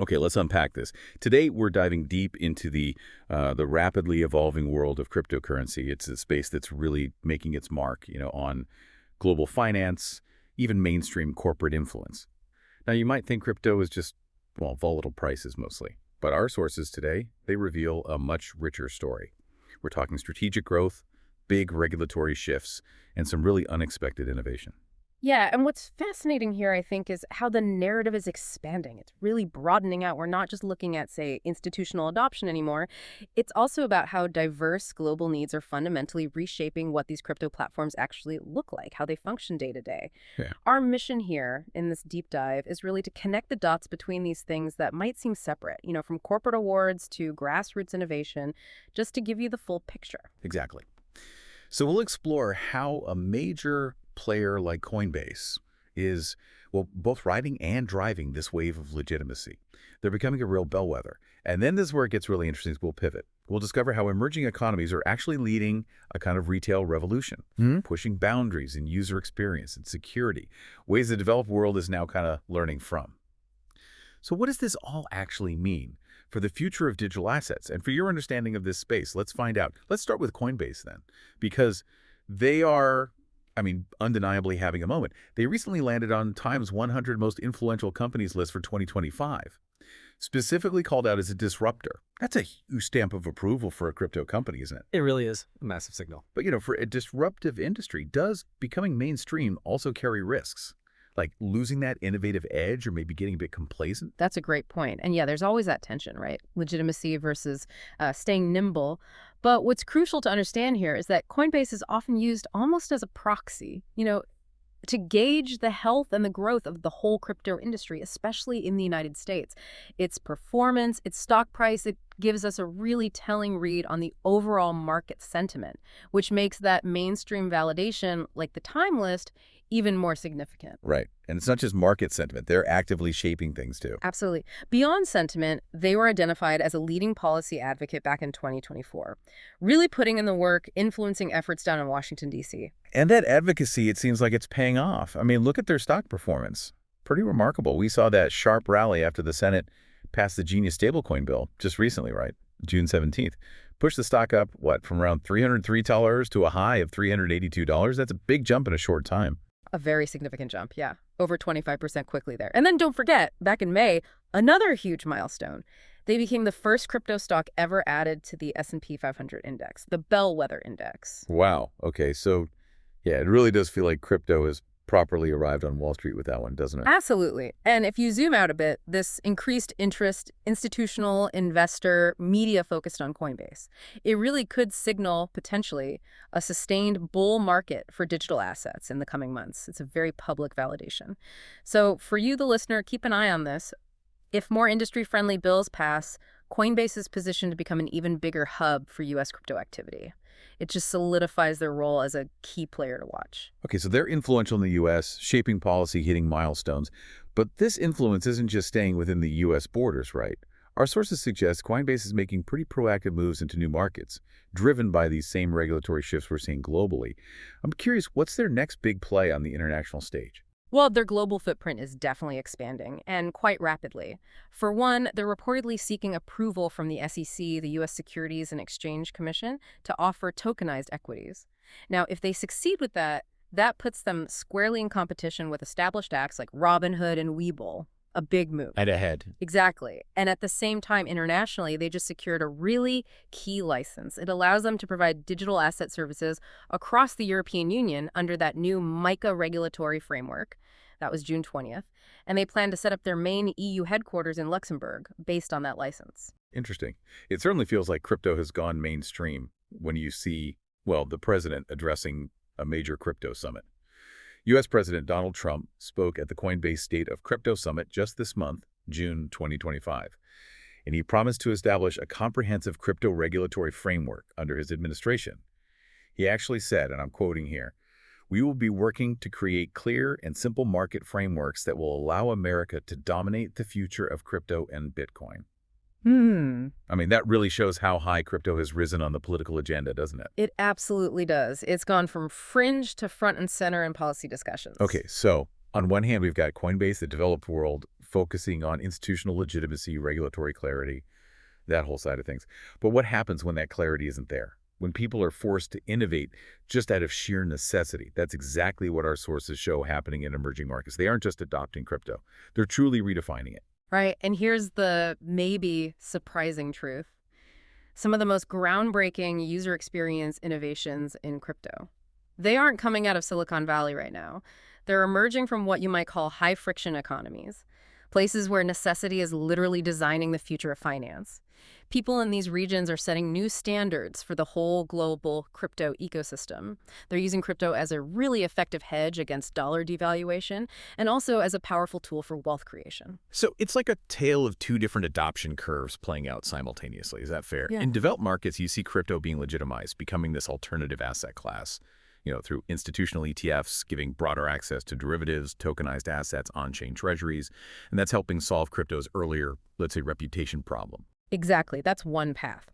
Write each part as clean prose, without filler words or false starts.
Okay, let's unpack this. Today, we're diving deep into the rapidly evolving world of cryptocurrency. It's a space that's really making its mark, on global finance, even mainstream corporate influence. Now, you might think crypto is just, well, volatile prices mostly. But our sources today, they reveal a much richer story. We're talking strategic growth, big regulatory shifts, and some really unexpected innovation. Yeah, and what's fascinating here, I think, is how the narrative is expanding. It's really broadening out. We're not just looking at, say, institutional adoption anymore. It's also about how diverse global needs are fundamentally reshaping what these crypto platforms actually look like, how they function day to day. Yeah. Our mission here in this deep dive is really to connect the dots between these things that might seem separate, from corporate awards to grassroots innovation, just to give you the full picture. Exactly. So we'll explore how a major player like Coinbase is, well, both riding and driving this wave of legitimacy. They're becoming a real bellwether. And then this is where it gets really interesting. We'll pivot. We'll discover how emerging economies are actually leading a kind of retail revolution, pushing boundaries in user experience and security, ways the developed world is now kind of learning from. So what does this all actually mean for the future of digital assets? And for your understanding of this space, let's find out. Let's start with Coinbase then, because they are, undeniably having a moment. They recently landed on Time's 100 most influential companies list for 2025, specifically called out as a disruptor. That's a huge stamp of approval for a crypto company, isn't it? It really is a massive signal. But, for a disruptive industry, does becoming mainstream also carry risks? Like losing that innovative edge or maybe getting a bit complacent? That's a great point. And yeah, there's always that tension, right? Legitimacy versus staying nimble. But what's crucial to understand here is that Coinbase is often used almost as a proxy, to gauge the health and the growth of the whole crypto industry, especially in the United States. Its performance, its stock price, it gives us a really telling read on the overall market sentiment, which makes that mainstream validation, like the Time list, even more significant. Right. And it's not just market sentiment. They're actively shaping things too. Absolutely. Beyond sentiment, they were identified as a leading policy advocate back in 2024, really putting in the work, influencing efforts down in Washington, D.C. And that advocacy, it seems like it's paying off. Look at their stock performance. Pretty remarkable. We saw that sharp rally after the Senate passed the Genius stablecoin bill just recently, right? June 17th. Pushed the stock up, from around $303 to a high of $382. That's a big jump in a short time. A very significant jump, yeah. Over 25% quickly there. And then don't forget, back in May, another huge milestone. They became the first crypto stock ever added to the S&P 500 index, the bellwether index. Wow. Okay. So, yeah, it really does feel like crypto has properly arrived on Wall Street with that one, doesn't it? Absolutely. And if you zoom out a bit, this increased interest, institutional, investor, media focused on Coinbase, it really could signal, potentially, a sustained bull market for digital assets in the coming months. It's a very public validation. So for you, the listener, keep an eye on this. If more industry-friendly bills pass, Coinbase is positioned to become an even bigger hub for U.S. crypto activity. It just solidifies their role as a key player to watch. Okay, so they're influential in the U.S., shaping policy, hitting milestones. But this influence isn't just staying within the U.S. borders, right? Our sources suggest Coinbase is making pretty proactive moves into new markets, driven by these same regulatory shifts we're seeing globally. I'm curious, what's their next big play on the international stage? Well, their global footprint is definitely expanding, and quite rapidly. For one, they're reportedly seeking approval from the SEC, the U.S. Securities and Exchange Commission, to offer tokenized equities. Now, if they succeed with that, that puts them squarely in competition with established acts like Robinhood and Webull. A big move. Head ahead. Exactly. And at the same time, internationally, they just secured a really key license. It allows them to provide digital asset services across the European Union under that new MiCA regulatory framework. That was June 20th. And they plan to set up their main EU headquarters in Luxembourg based on that license. Interesting. It certainly feels like crypto has gone mainstream when you see, well, the president addressing a major crypto summit. U.S. President Donald Trump spoke at the Coinbase State of Crypto Summit just this month, June 2025, and he promised to establish a comprehensive crypto regulatory framework under his administration. He actually said, and I'm quoting here, "We will be working to create clear and simple market frameworks that will allow America to dominate the future of crypto and Bitcoin." That really shows how high crypto has risen on the political agenda, doesn't it? It absolutely does. It's gone from fringe to front and center in policy discussions. Okay, so on one hand, we've got Coinbase, the developed world, focusing on institutional legitimacy, regulatory clarity, that whole side of things. But what happens when that clarity isn't there? When people are forced to innovate just out of sheer necessity? That's exactly what our sources show happening in emerging markets. They aren't just adopting crypto. They're truly redefining it. Right. And here's the maybe surprising truth. Some of the most groundbreaking user experience innovations in crypto, they aren't coming out of Silicon Valley right now. They're emerging from what you might call high-friction economies, places where necessity is literally designing the future of finance. People in these regions are setting new standards for the whole global crypto ecosystem. They're using crypto as a really effective hedge against dollar devaluation and also as a powerful tool for wealth creation. So it's like a tale of two different adoption curves playing out simultaneously. Is that fair? Yeah. In developed markets, you see crypto being legitimized, becoming this alternative asset class, through institutional ETFs, giving broader access to derivatives, tokenized assets, on-chain treasuries, and that's helping solve crypto's earlier, let's say, reputation problem. Exactly. That's one path.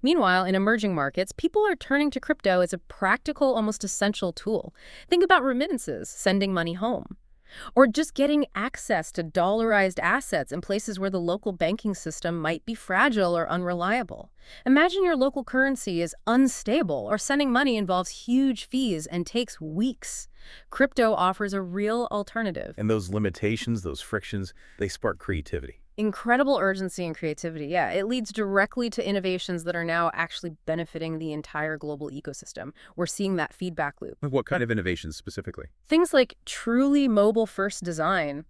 Meanwhile, in emerging markets, people are turning to crypto as a practical, almost essential tool. Think about remittances, sending money home, or just getting access to dollarized assets in places where the local banking system might be fragile or unreliable. Imagine your local currency is unstable or sending money involves huge fees and takes weeks. Crypto offers a real alternative. And those limitations, those frictions, they spark creativity. Incredible urgency and creativity, yeah. It leads directly to innovations that are now actually benefiting the entire global ecosystem. We're seeing that feedback loop. What kind of innovations specifically? Things like truly mobile-first design,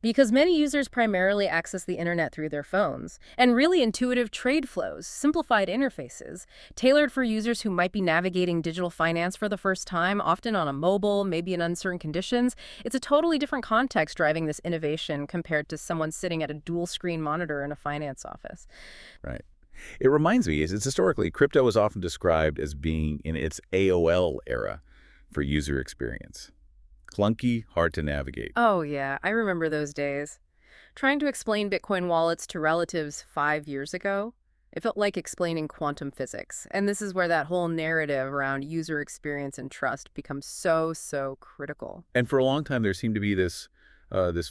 because many users primarily access the internet through their phones, and really intuitive trade flows, simplified interfaces, tailored for users who might be navigating digital finance for the first time, often on a mobile, maybe in uncertain conditions. It's a totally different context driving this innovation compared to someone sitting at a dual-screen monitor in a finance office. Right. It reminds me, is it's historically, crypto is often described as being in its AOL era for user experience. Clunky, hard to navigate. Oh, yeah, I remember those days. Trying to explain Bitcoin wallets to relatives 5 years ago, it felt like explaining quantum physics. And this is where that whole narrative around user experience and trust becomes so critical. And for a long time, there seemed to be this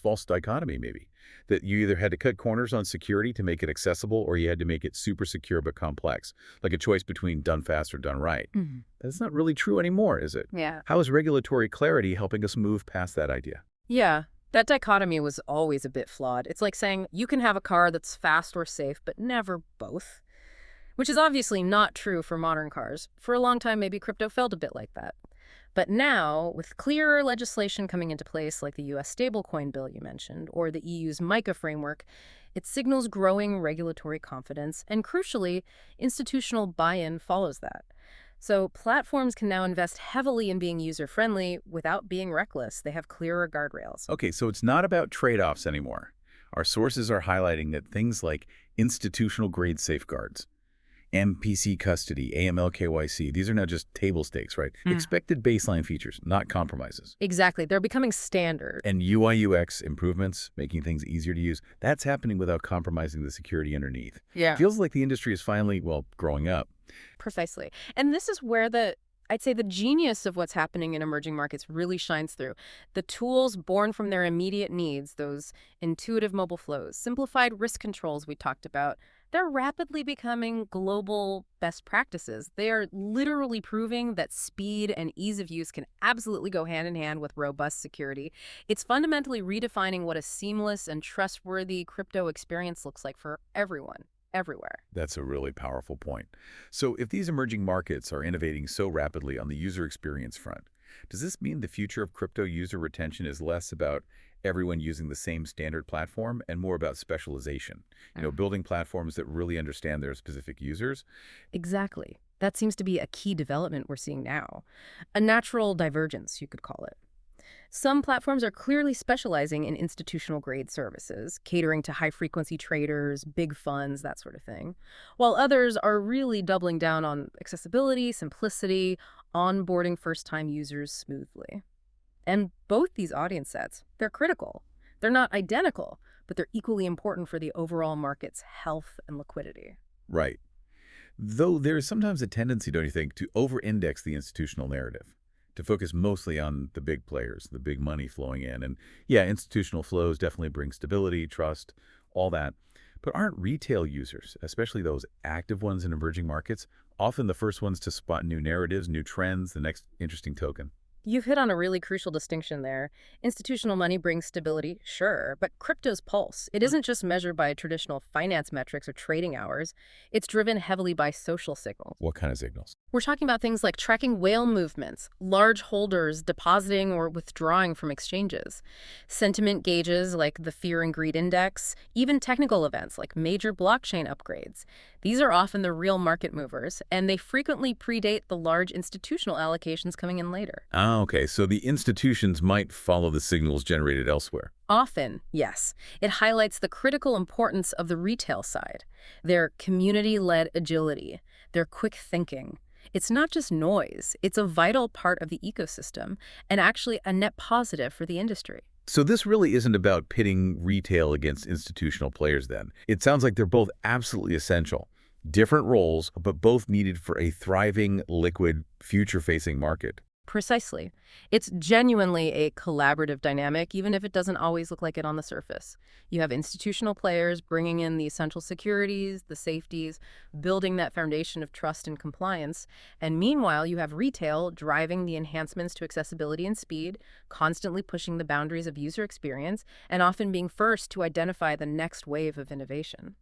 false dichotomy, maybe, that you either had to cut corners on security to make it accessible or you had to make it super secure but complex, like a choice between done fast or done right. That's not really true anymore, is it? Yeah. How is regulatory clarity helping us move past that idea? Yeah, that dichotomy was always a bit flawed. It's like saying you can have a car that's fast or safe, but never both. Which is obviously not true for modern cars. For a long time, maybe crypto felt a bit like that. But now, with clearer legislation coming into place, like the U.S. stablecoin bill you mentioned, or the EU's MiCA framework, it signals growing regulatory confidence, and crucially, institutional buy-in follows that. So platforms can now invest heavily in being user-friendly without being reckless. They have clearer guardrails. Okay, so it's not about trade-offs anymore. Our sources are highlighting that things like institutional-grade safeguards, MPC custody, AML KYC, these are not just table stakes, right? Expected baseline features, not compromises. Exactly. They're becoming standard. And UI UX improvements, making things easier to use, that's happening without compromising the security underneath. Yeah. Feels like the industry is finally, well, growing up. Precisely. And this is where I'd say the genius of what's happening in emerging markets really shines through. The tools born from their immediate needs, those intuitive mobile flows, simplified risk controls we talked about, they're rapidly becoming global best practices. They are literally proving that speed and ease of use can absolutely go hand in hand with robust security. It's fundamentally redefining what a seamless and trustworthy crypto experience looks like for everyone, everywhere. That's a really powerful point. So if these emerging markets are innovating so rapidly on the user experience front, does this mean the future of crypto user retention is less about everyone using the same standard platform and more about specialization? Building platforms that really understand their specific users? Exactly. That seems to be a key development we're seeing now. A natural divergence, you could call it. Some platforms are clearly specializing in institutional-grade services, catering to high-frequency traders, big funds, that sort of thing, while others are really doubling down on accessibility, simplicity, onboarding first-time users smoothly. And both these audience sets, they're critical. They're not identical, but they're equally important for the overall market's health and liquidity. Right. Though there is sometimes a tendency, don't you think, to over-index the institutional narrative. to focus mostly on the big players, the big money flowing in. And yeah, institutional flows definitely bring stability, trust, all that. But aren't retail users, especially those active ones in emerging markets, often the first ones to spot new narratives, new trends, the next interesting token? You've hit on a really crucial distinction there. Institutional money brings stability, sure, but crypto's pulse. It isn't just measured by traditional finance metrics or trading hours. It's driven heavily by social signals. What kind of signals? We're talking about things like tracking whale movements, large holders depositing or withdrawing from exchanges, sentiment gauges like the Fear and Greed Index, even technical events like major blockchain upgrades. These are often the real market movers, and they frequently predate the large institutional allocations coming in later. Ah, okay. So the institutions might follow the signals generated elsewhere. Often, yes. It highlights the critical importance of the retail side, their community-led agility, their quick thinking. It's not just noise, it's a vital part of the ecosystem and actually a net positive for the industry. So this really isn't about pitting retail against institutional players then. It sounds like they're both absolutely essential. Different roles, but both needed for a thriving, liquid, future-facing market. Precisely. It's genuinely a collaborative dynamic, even if it doesn't always look like it on the surface. You have institutional players bringing in the essential securities, the safeties, building that foundation of trust and compliance. And meanwhile, you have retail driving the enhancements to accessibility and speed, constantly pushing the boundaries of user experience, and often being first to identify the next wave of innovation.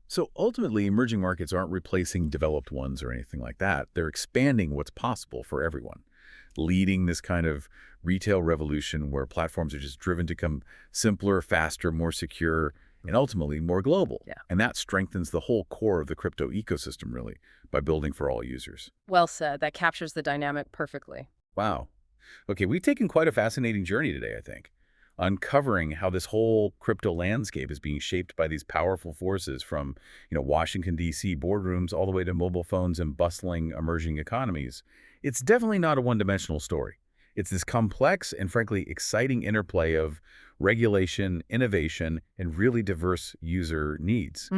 So ultimately, emerging markets aren't replacing developed ones or anything like that. They're expanding what's possible for everyone, leading this kind of retail revolution where platforms are just driven to become simpler, faster, more secure, and ultimately more global. Yeah. And that strengthens the whole core of the crypto ecosystem, really, by building for all users. Well said. That captures the dynamic perfectly. Wow. Okay, we've taken quite a fascinating journey today, I think, uncovering how this whole crypto landscape is being shaped by these powerful forces from, Washington, D.C. boardrooms all the way to mobile phones and bustling emerging economies. It's definitely not a one-dimensional story. It's this complex and frankly exciting interplay of regulation, innovation, and really diverse user needs.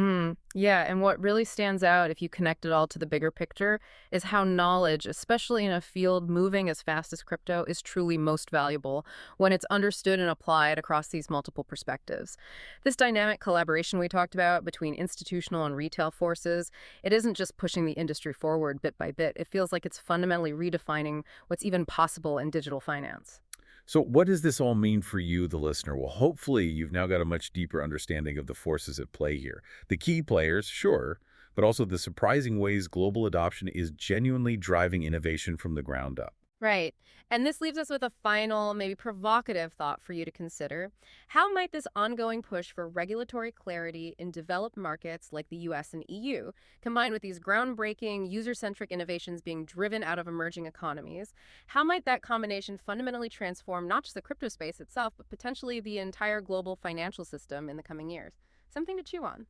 Yeah, and what really stands out if you connect it all to the bigger picture is how knowledge, especially in a field moving as fast as crypto, is truly most valuable when it's understood and applied across these multiple perspectives. This dynamic collaboration we talked about between institutional and retail forces, it isn't just pushing the industry forward bit by bit. It feels like it's fundamentally redefining what's even possible in digital finance. So what does this all mean for you, the listener? Well, hopefully you've now got a much deeper understanding of the forces at play here. The key players, sure, but also the surprising ways global adoption is genuinely driving innovation from the ground up. Right. And this leaves us with a final, maybe provocative thought for you to consider. How might this ongoing push for regulatory clarity in developed markets like the US and EU, combined with these groundbreaking, user-centric innovations being driven out of emerging economies, how might that combination fundamentally transform not just the crypto space itself, but potentially the entire global financial system in the coming years? Something to chew on.